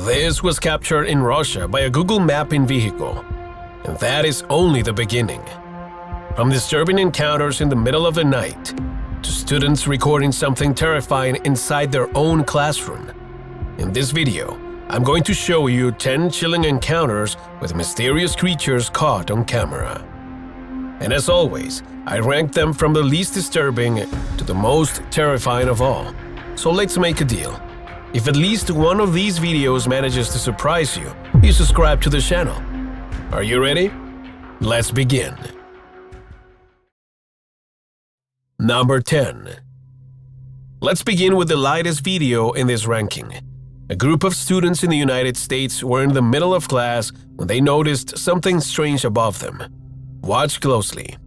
This was captured in Russia by a Google mapping vehicle, and that is only the beginning. From disturbing encounters in the middle of the night to students recording something terrifying inside their own classroom. In this video, I'm going to show you 10 chilling encounters with mysterious creatures caught on camera. And as always, I rank them from the least disturbing to the most terrifying of all. So let's make a deal. If at least one of these videos manages to surprise you, you subscribe to the channel. Are you ready? Let's begin. Number 10. Let's begin with the lightest video in this ranking. A group of students in the United States were in the middle of class when they noticed something strange above them. Watch closely.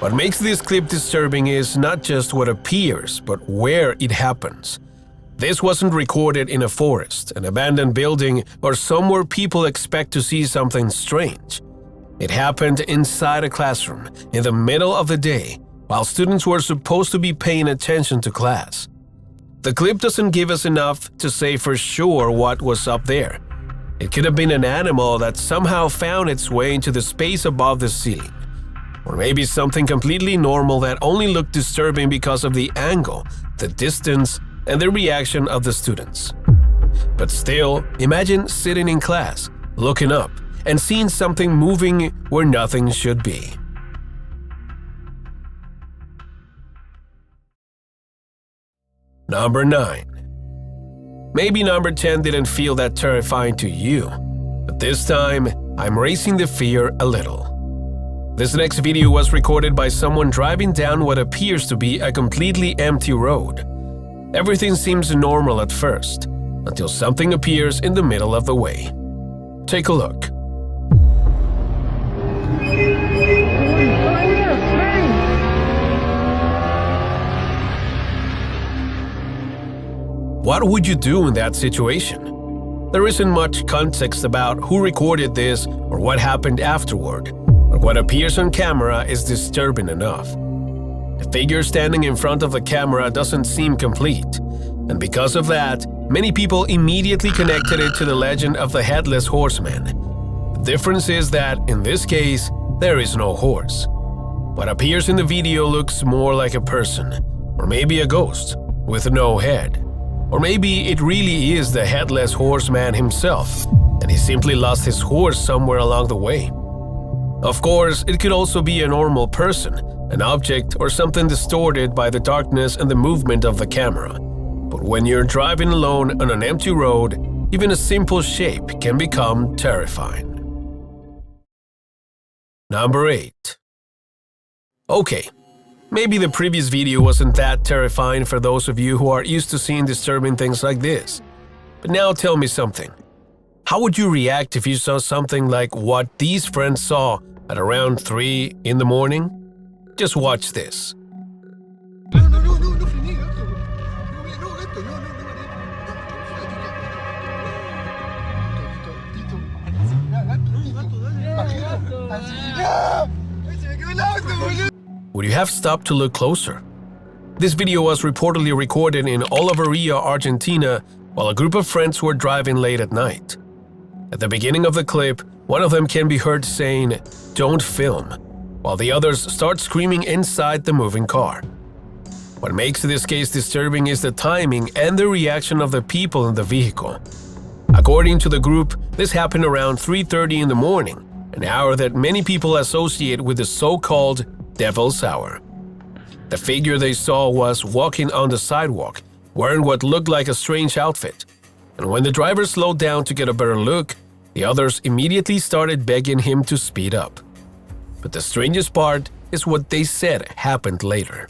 What makes this clip disturbing is not just what appears, but where it happens. This wasn't recorded in a forest, an abandoned building, or somewhere people expect to see something strange. It happened inside a classroom, in the middle of the day, while students were supposed to be paying attention to class. The clip doesn't give us enough to say for sure what was up there. It could have been an animal that somehow found its way into the space above the ceiling. Or maybe something completely normal that only looked disturbing because of the angle, the distance, and the reaction of the students. But still, imagine sitting in class, looking up, and seeing something moving where nothing should be. Number 9. Maybe number 10 didn't feel that terrifying to you, but this time, I'm raising the fear a little. This next video was recorded by someone driving down what appears to be a completely empty road. Everything seems normal at first, until something appears in the middle of the way. Take a look. What would you do in that situation? There isn't much context about who recorded this or what happened afterward. But what appears on camera is disturbing enough. The figure standing in front of the camera doesn't seem complete, and because of that, many people immediately connected it to the legend of the Headless Horseman. The difference is that, in this case, there is no horse. What appears in the video looks more like a person, or maybe a ghost, with no head. Or maybe it really is the Headless Horseman himself, and he simply lost his horse somewhere along the way. Of course, it could also be a normal person, an object, or something distorted by the darkness and the movement of the camera. But when you're driving alone on an empty road, even a simple shape can become terrifying. Number 8. Okay, maybe the previous video wasn't that terrifying for those of you who are used to seeing disturbing things like this. But now tell me something. How would you react if you saw something like what these friends saw at around 3 in the morning? Just watch this. Would you have stopped to look closer? This video was reportedly recorded in Oliveria, Argentina, while a group of friends were driving late at night. At the beginning of the clip, one of them can be heard saying, "Don't film," while the others start screaming inside the moving car. What makes this case disturbing is the timing and the reaction of the people in the vehicle. According to the group, this happened around 3:30 in the morning, an hour that many people associate with the so-called Devil's Hour. The figure they saw was walking on the sidewalk, wearing what looked like a strange outfit. And when the driver slowed down to get a better look, the others immediately started begging him to speed up. But the strangest part is what they said happened later.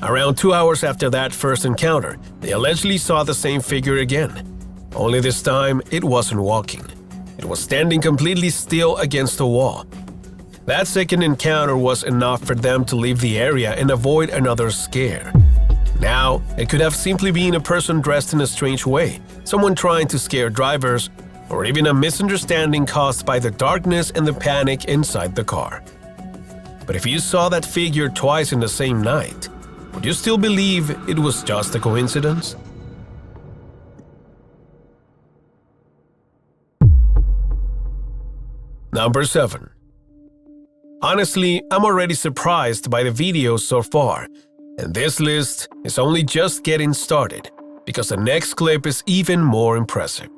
Around 2 hours after that first encounter, they allegedly saw the same figure again. Only this time, it wasn't walking. It was standing completely still against a wall. That second encounter was enough for them to leave the area and avoid another scare. Now, it could have simply been a person dressed in a strange way, someone trying to scare drivers, or even a misunderstanding caused by the darkness and the panic inside the car. But if you saw that figure twice in the same night, would you still believe it was just a coincidence? Number 7. Honestly, I'm already surprised by the videos so far, and this list is only just getting started, because the next clip is even more impressive.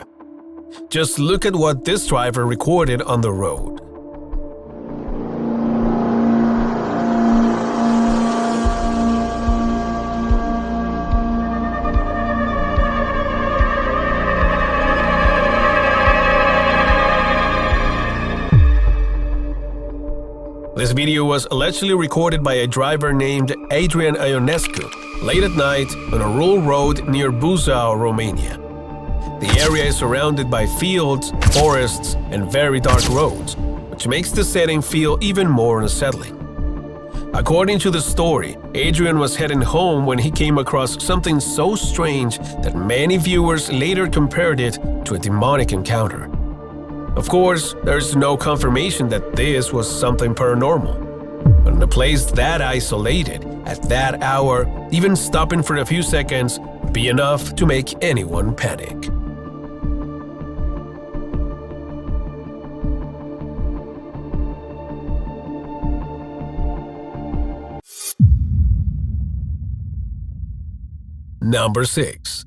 Just look at what this driver recorded on the road. This video was allegedly recorded by a driver named Adrian Ionescu late at night on a rural road near Buzău, Romania. The area is surrounded by fields, forests, and very dark roads, which makes the setting feel even more unsettling. According to the story, Adrian was heading home when he came across something so strange that many viewers later compared it to a demonic encounter. Of course, there's no confirmation that this was something paranormal. But in a place that isolated, at that hour, even stopping for a few seconds would be enough to make anyone panic. Number 6.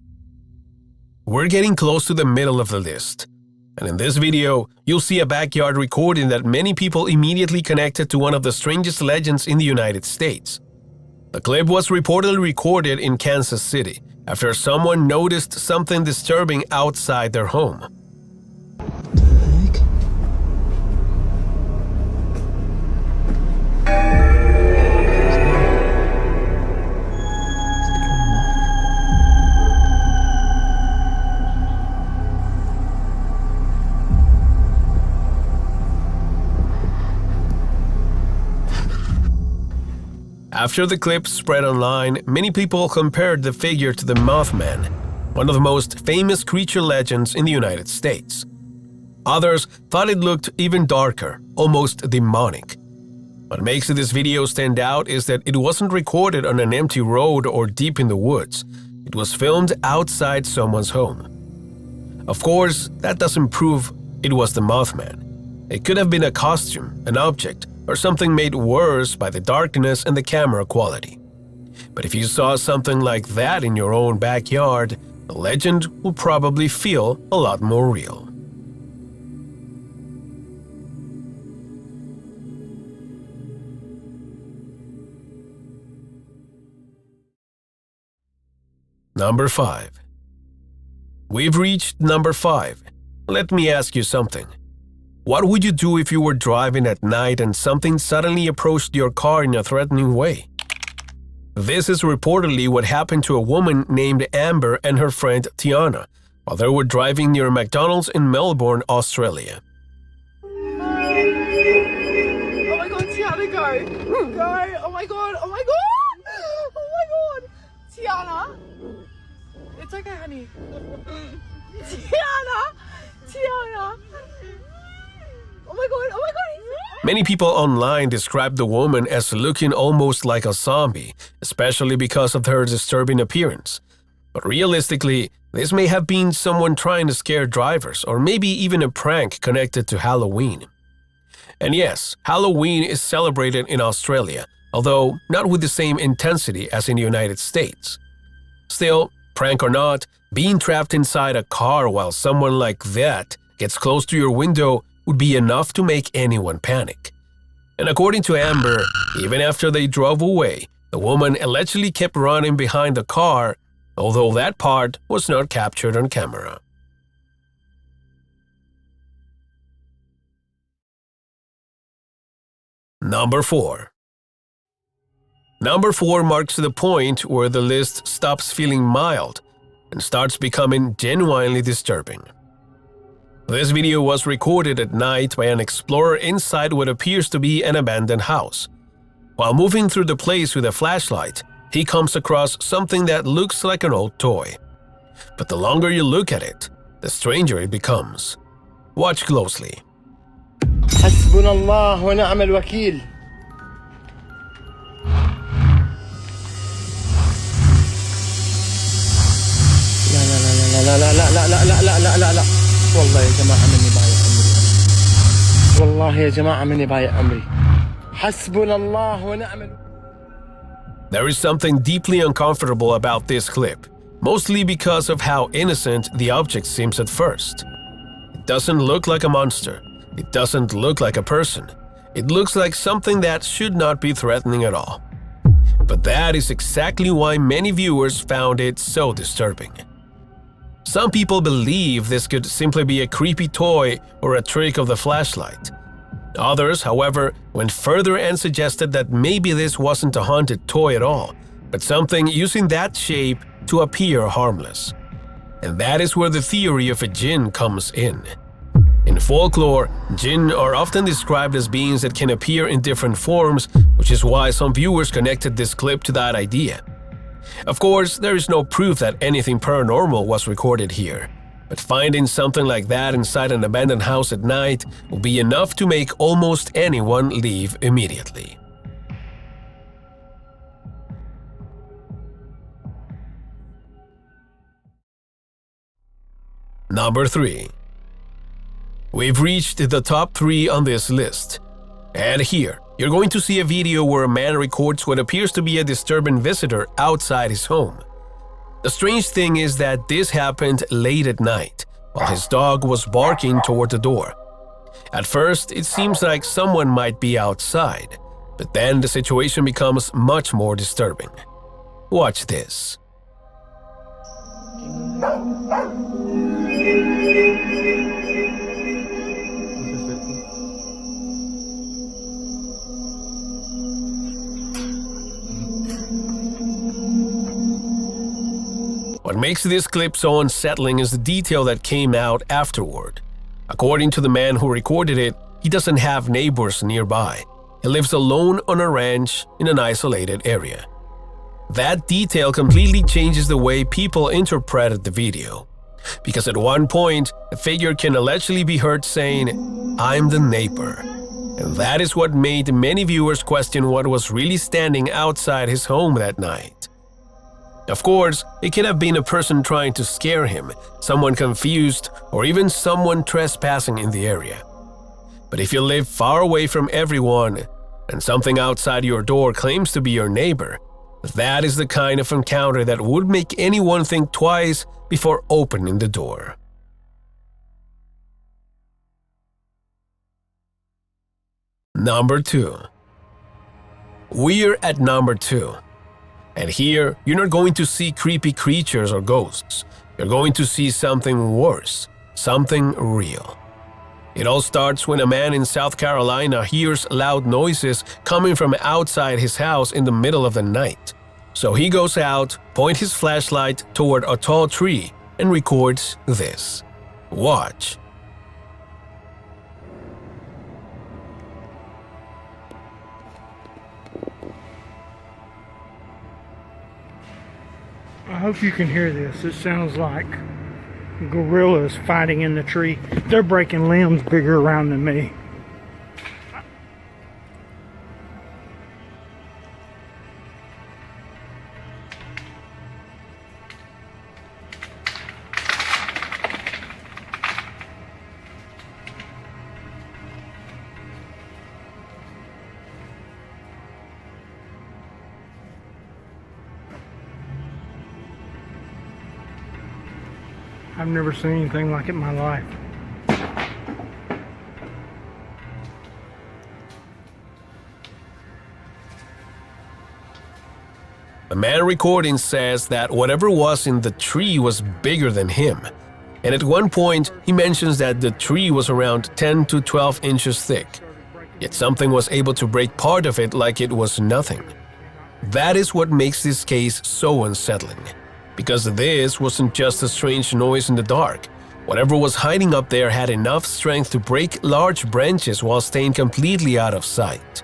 We're getting close to the middle of the list. And in this video, you'll see a backyard recording that many people immediately connected to one of the strangest legends in the United States. The clip was reportedly recorded in Kansas City after someone noticed something disturbing outside their home. After the clip spread online, many people compared the figure to the Mothman, one of the most famous creature legends in the United States. Others thought it looked even darker, almost demonic. What makes this video stand out is that it wasn't recorded on an empty road or deep in the woods. It was filmed outside someone's home. Of course, that doesn't prove it was the Mothman. It could have been a costume, an object, or something made worse by the darkness and the camera quality. But if you saw something like that in your own backyard, the legend will probably feel a lot more real. Number 5. We've reached number 5. Let me ask you something. What would you do if you were driving at night and something suddenly approached your car in a threatening way? This is reportedly what happened to a woman named Amber and her friend Tiana while they were driving near a McDonald's in Melbourne, Australia. Oh my god, Tiana, go! Go! Oh my god, oh my god! Oh my god! Tiana! It's okay, honey. Tiana! Oh my god, oh my god! Many people online describe the woman as looking almost like a zombie, especially because of her disturbing appearance. But realistically, this may have been someone trying to scare drivers, or maybe even a prank connected to Halloween. And yes, Halloween is celebrated in Australia, although not with the same intensity as in the United States. Still, prank or not, being trapped inside a car while someone like that gets close to your window would be enough to make anyone panic. And according to Amber, even after they drove away, the woman allegedly kept running behind the car, although that part was not captured on camera. Number 4. Number 4 marks the point where the list stops feeling mild and starts becoming genuinely disturbing. This video was recorded at night by an explorer inside what appears to be an abandoned house. While moving through the place with a flashlight, he comes across something that looks like an old toy. But the longer you look at it, the stranger it becomes. Watch closely. حسبنا الله ونعم الوكيل. لا لا لا لا لا لا لا لا لا لا والله يا جماعة مني بايع أمري. والله يا جماعة مني بايع أمري. حسبنا الله ونعم. There is something deeply uncomfortable about this clip, mostly because of how innocent the object seems at first. It doesn't look like a monster. It doesn't look like a person. It looks like something that should not be threatening at all. But that is exactly why many viewers found it so disturbing. Some people believe this could simply be a creepy toy or a trick of the flashlight. Others, however, went further and suggested that maybe this wasn't a haunted toy at all, but something using that shape to appear harmless. And that is where the theory of a Jinn comes in. In folklore, Jinn are often described as beings that can appear in different forms, which is why some viewers connected this clip to that idea. Of course, there is no proof that anything paranormal was recorded here, but finding something like that inside an abandoned house at night will be enough to make almost anyone leave immediately. Number 3. We've reached the top 3 on this list. And here, you're going to see a video where a man records what appears to be a disturbing visitor outside his home. The strange thing is that this happened late at night, while his dog was barking toward the door. At first, it seems like someone might be outside, but then the situation becomes much more disturbing. Watch this. What makes this clip so unsettling is the detail that came out afterward. According to the man who recorded it, he doesn't have neighbors nearby. He lives alone on a ranch in an isolated area. That detail completely changes the way people interpreted the video. Because at one point, a figure can allegedly be heard saying, "I'm the neighbor." And that is what made many viewers question what was really standing outside his home that night. Of course, it could have been a person trying to scare him, someone confused, or even someone trespassing in the area. But if you live far away from everyone, and something outside your door claims to be your neighbor, that is the kind of encounter that would make anyone think twice before opening the door. Number 2. We're at number 2. And here, you're not going to see creepy creatures or ghosts. You're going to see something worse, something real. It all starts when a man in South Carolina hears loud noises coming from outside his house in the middle of the night. So he goes out, points his flashlight toward a tall tree, and records this. Watch. I hope you can hear this. It sounds like gorillas fighting in the tree. They're breaking limbs bigger around than me. I've never seen anything like it in my life. The man recording says that whatever was in the tree was bigger than him. And at one point, he mentions that the tree was around 10 to 12 inches thick. Yet something was able to break part of it like it was nothing. That is what makes this case so unsettling. Because this wasn't just a strange noise in the dark. Whatever was hiding up there had enough strength to break large branches while staying completely out of sight.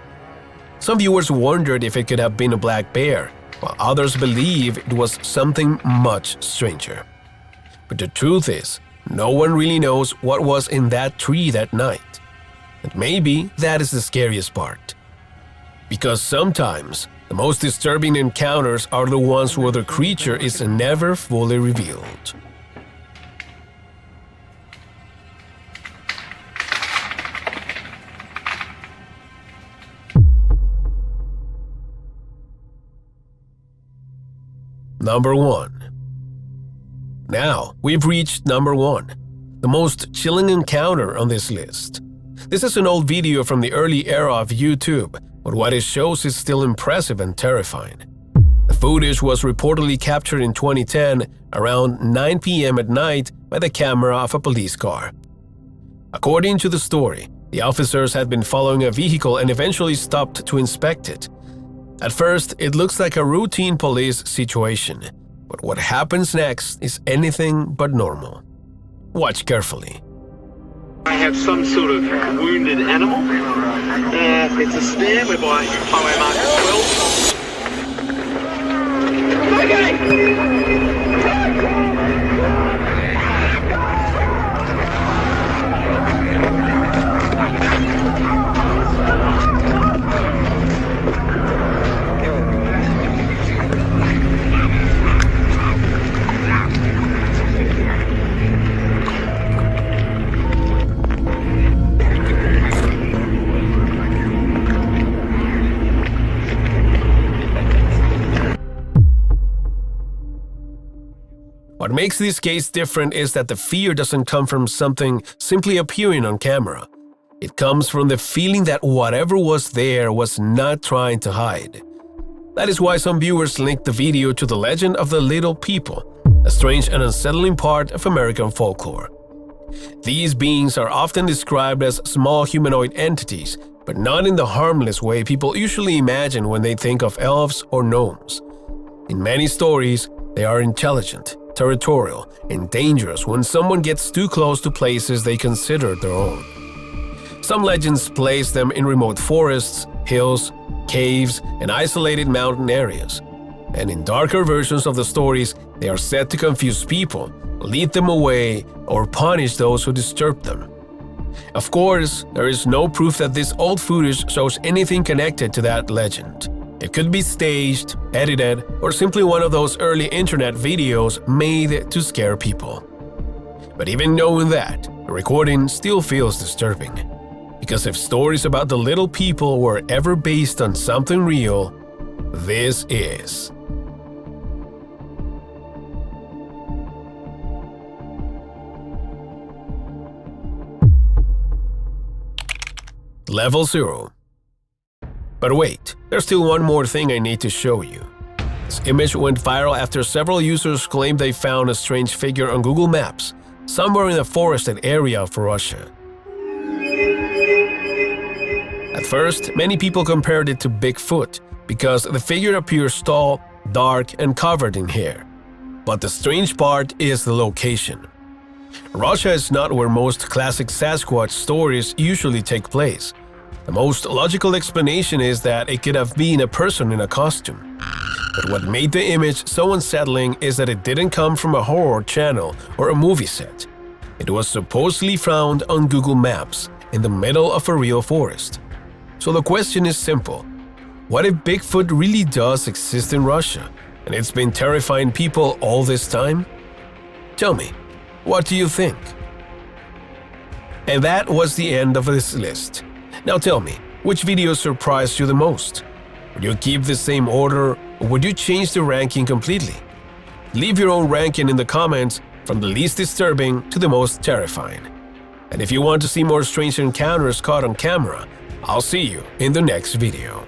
Some viewers wondered if it could have been a black bear, while others believe it was something much stranger. But the truth is, no one really knows what was in that tree that night. And maybe that is the scariest part. Because sometimes, the most disturbing encounters are the ones where the creature is never fully revealed. Number 1. Now, we've reached number 1, the most chilling encounter on this list. This is an old video from the early era of YouTube, but what it shows is still impressive and terrifying. The footage was reportedly captured in 2010 around 9 p.m. at night by the camera of a police car. According to the story, the officers had been following a vehicle and eventually stopped to inspect it. At first, it looks like a routine police situation, but what happens next is anything but normal. Watch carefully. I have some sort of wounded animal. It's a stand whereby highway marker 12. What makes this case different is that the fear doesn't come from something simply appearing on camera. It comes from the feeling that whatever was there was not trying to hide. That is why some viewers linked the video to the legend of the little people, a strange and unsettling part of American folklore. These beings are often described as small humanoid entities, but not in the harmless way people usually imagine when they think of elves or gnomes. In many stories, they are intelligent, territorial, and dangerous when someone gets too close to places they consider their own. Some legends place them in remote forests, hills, caves, and isolated mountain areas. And in darker versions of the stories, they are said to confuse people, lead them away, or punish those who disturb them. Of course, there is no proof that this old footage shows anything connected to that legend. It could be staged, edited, or simply one of those early internet videos made to scare people. But even knowing that, the recording still feels disturbing. Because if stories about the little people were ever based on something real, this is. Level 0. But wait, there's still one more thing I need to show you. This image went viral after several users claimed they found a strange figure on Google Maps, somewhere in a forested area of Russia. At first, many people compared it to Bigfoot because the figure appears tall, dark, and covered in hair. But the strange part is the location. Russia is not where most classic Sasquatch stories usually take place. The most logical explanation is that it could have been a person in a costume. But what made the image so unsettling is that it didn't come from a horror channel or a movie set. It was supposedly found on Google Maps in the middle of a real forest. So the question is simple. What if Bigfoot really does exist in Russia, and it's been terrifying people all this time? Tell me, what do you think? And that was the end of this list. Now tell me, which video surprised you the most? Would you keep the same order, or would you change the ranking completely? Leave your own ranking in the comments from the least disturbing to the most terrifying. And if you want to see more strange encounters caught on camera, I'll see you in the next video.